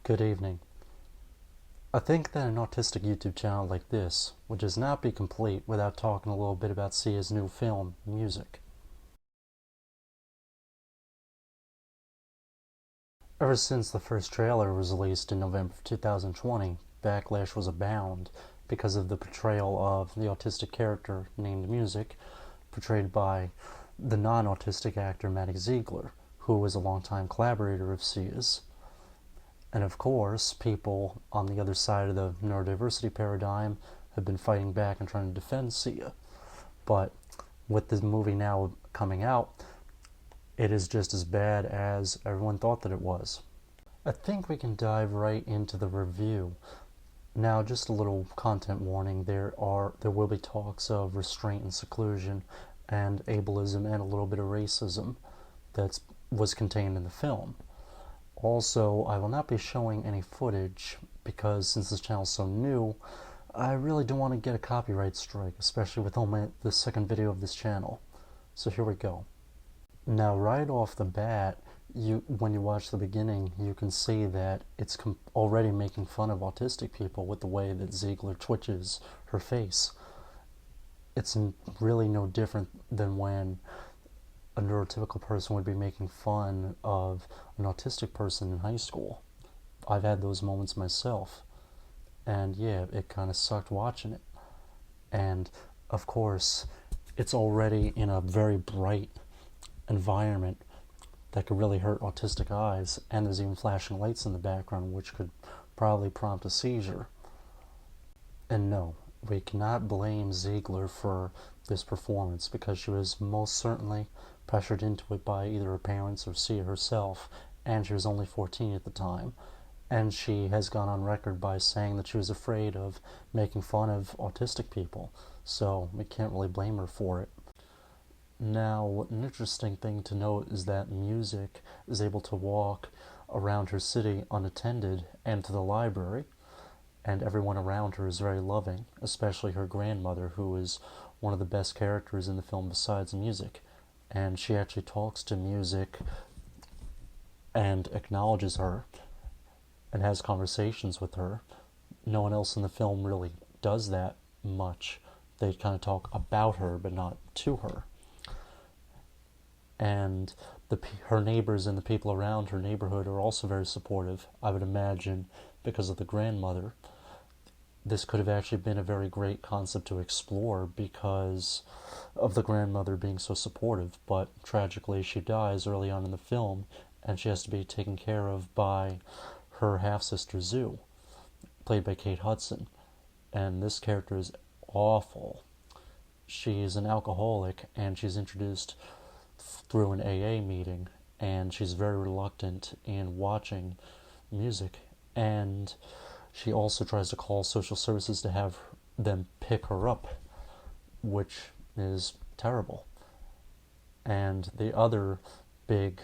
Good evening. I think that an autistic YouTube channel like this would just not be complete without talking a little bit about Sia's new film, Music. Ever since the first trailer was released in November 2020, backlash was abound because of the portrayal of the autistic character named Music, portrayed by the non-autistic actor Maddie Ziegler, who was a longtime collaborator of Sia's. And of course, people on the other side of the neurodiversity paradigm have been fighting back and trying to defend Sia. But with this movie now coming out, it is just as bad as everyone thought that it was. I think we can dive right into the review. Now, just a little content warning, there will be talks of restraint and seclusion and ableism and a little bit of racism that was contained in the film. Also, I will not be showing any footage because since this channel is so new, I really don't want to get a copyright strike, especially with only the second video of this channel. So here we go. Now, right off the bat, when you watch the beginning, you can see that it's already making fun of autistic people with the way that Ziegler twitches her face. It's really no different than when a neurotypical person would be making fun of an autistic person in high school. I've had those moments myself, and yeah, it kind of sucked watching it. And of course, it's already in a very bright environment that could really hurt autistic eyes, and there's even flashing lights in the background which could probably prompt a seizure. And no, we cannot blame Ziegler for this performance because she was most certainly pressured into it by either her parents or Sia herself, and she was only 14 at the time. And she has gone on record by saying that she was afraid of making fun of autistic people, so we can't really blame her for it. Now, an interesting thing to note is that Music is able to walk around her city unattended and to the library, and everyone around her is very loving, especially her grandmother, who is one of the best characters in the film besides Music. And she actually talks to Music and acknowledges her and has conversations with her. No one else in the film really does that much. They kind of talk about her, but not to her. And her neighbors and the people around her neighborhood are also very supportive, I would imagine, because of the grandmother. This could have actually been a very great concept to explore because of the grandmother being so supportive, but tragically she dies early on in the film, and she has to be taken care of by her half-sister Zoo, played by Kate Hudson. And this character is awful. She is an alcoholic, and she's introduced through an AA meeting, and she's very reluctant in watching Music, and she also tries to call social services to have them pick her up, which is terrible. And the other big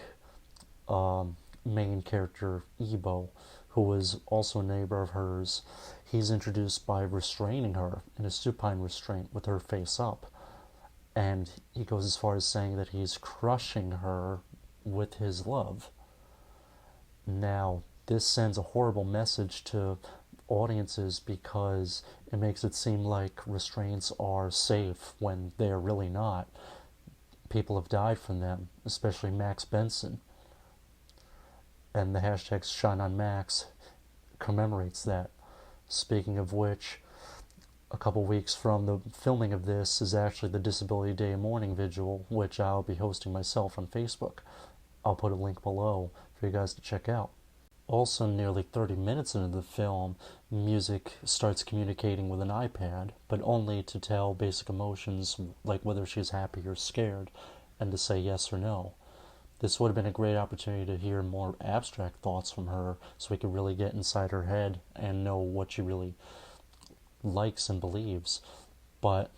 main character, Ebo, who was also a neighbor of hers, he's introduced by restraining her in a supine restraint with her face up. And he goes as far as saying that he's crushing her with his love. Now, this sends a horrible message to audiences because it makes it seem like restraints are safe when they're really not. People have died from them, especially Max Benson. And the hashtag #ShineOnMax commemorates that. Speaking of which, a couple weeks from the filming of this is actually the Disability Day Morning Vigil, which I'll be hosting myself on Facebook. I'll put a link below for you guys to check out. Also, nearly 30 minutes into the film, Music starts communicating with an iPad, but only to tell basic emotions like whether she's happy or scared, and to say yes or no. This would have been a great opportunity to hear more abstract thoughts from her, so we could really get inside her head and know what she really likes and believes. But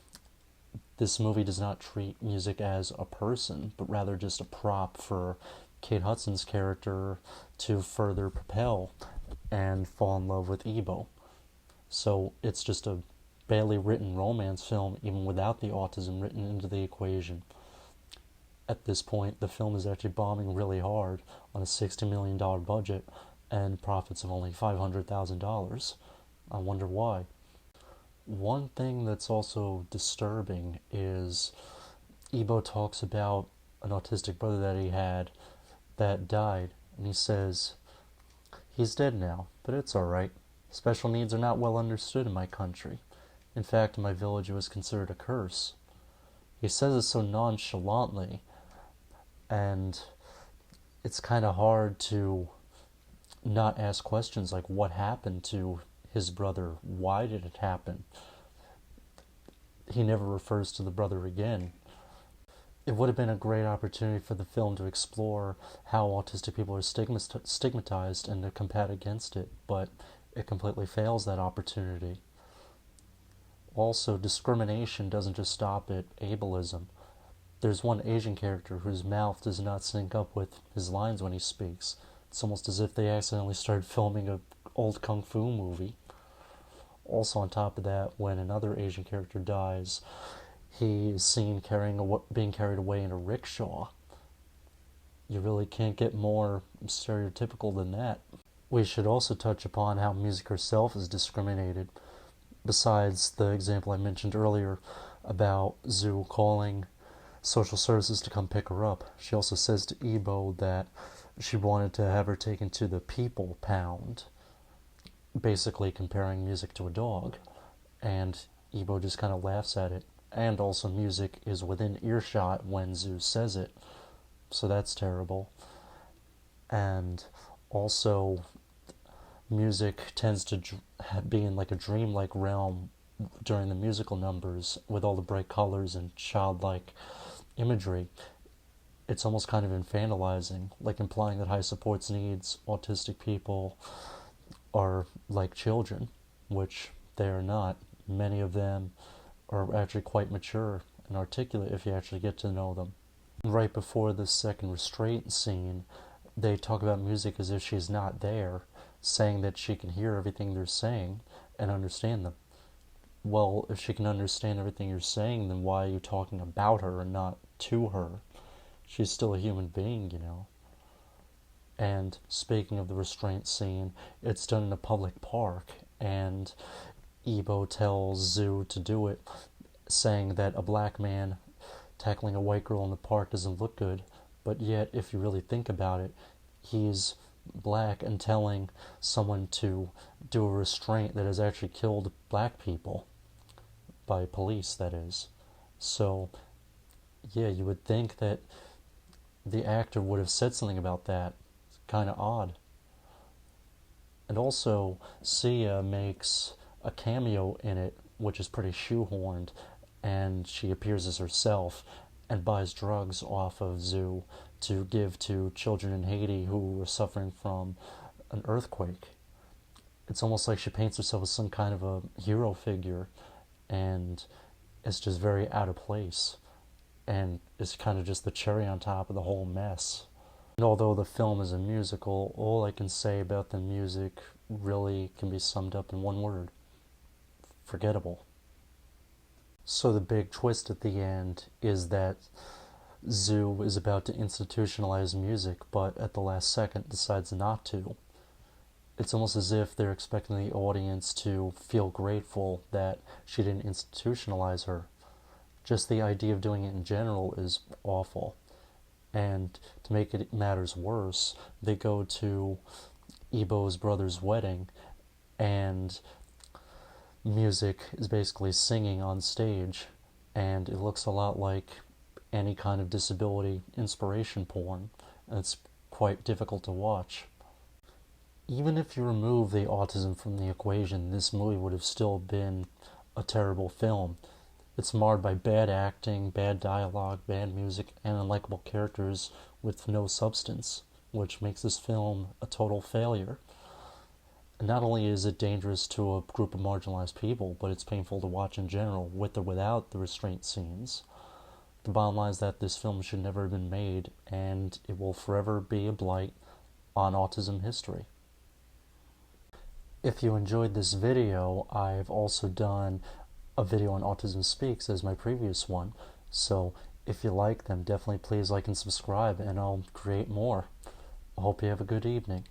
this movie does not treat Music as a person, but rather just a prop for Kate Hudson's character to further propel and fall in love with Ebo. So it's just a badly written romance film, even without the autism written into the equation. At this point, the film is actually bombing really hard on a $60 million budget, and profits of only $500,000. I wonder why. One thing that's also disturbing is Ebo talks about an autistic brother that he had that died, and he says, "He's dead now, but it's alright. Special needs are not well understood in my country. In fact, in my village it was considered a curse." He says it so nonchalantly, and it's kind of hard to not ask questions like what happened to his brother? Why did it happen? He never refers to the brother again. It would have been a great opportunity for the film to explore how autistic people are stigmatized and to combat against it, but it completely fails that opportunity. Also, discrimination doesn't just stop at ableism. There's one Asian character whose mouth does not sync up with his lines when he speaks. It's almost as if they accidentally started filming an old kung fu movie. Also, on top of that, when another Asian character dies, he is seen being carried away in a rickshaw. You really can't get more stereotypical than that. We should also touch upon how music herself is discriminated. Besides the example I mentioned earlier about Zhu calling social services to come pick her up, she also says to Ebo that she wanted to have her taken to the people pound, basically comparing music to a dog, and Ebo just kind of laughs at it. And also music is within earshot when Zhu says it, so that's terrible. And also music tends to be in like a dreamlike realm during the musical numbers with all the bright colors and childlike imagery. It's almost kind of infantilizing, like implying that high supports needs autistic people are like children, which they are not. Many of them are actually quite mature and articulate if you actually get to know them. Right before the second restraint scene, they talk about music as if she's not there, saying that she can hear everything they're saying and understand them. Well, if she can understand everything you're saying, then why are you talking about her and not to her? She's still a human being, you know. And speaking of the restraint scene, it's done in a public park, and Ebo tells Zhu to do it, saying that a black man tackling a white girl in the park doesn't look good, but yet, if you really think about it, he's black and telling someone to do a restraint that has actually killed black people, by police, that is. So, yeah, you would think that the actor would have said something about that. It's kind of odd. And also, Sia makes a cameo in it, which is pretty shoehorned, and she appears as herself and buys drugs off of Zhu to give to children in Haiti who were suffering from an earthquake. It's almost like she paints herself as some kind of a hero figure, and it's just very out of place, and it's kind of just the cherry on top of the whole mess. And although the film is a musical, all I can say about the music really can be summed up in one word: forgettable. So the big twist at the end is that Zhu is about to institutionalize music, but at the last second decides not to. It's almost as if they're expecting the audience to feel grateful that she didn't institutionalize her. Just the idea of doing it in general is awful. And to make it matters worse, they go to Ebo's brother's wedding, and music is basically singing on stage, and it looks a lot like any kind of disability inspiration porn, and it's quite difficult to watch. Even if you remove the autism from the equation, this movie would have still been a terrible film. It's marred by bad acting, bad dialogue, bad music, and unlikable characters with no substance, which makes this film a total failure. And not only is it dangerous to a group of marginalized people, but it's painful to watch in general, with or without the restraint scenes. The bottom line is that this film should never have been made, and it will forever be a blight on autism history. If you enjoyed this video, I've also done a video on Autism Speaks as my previous one, so if you like them, definitely please like and subscribe, and I'll create more. I hope you have a good evening.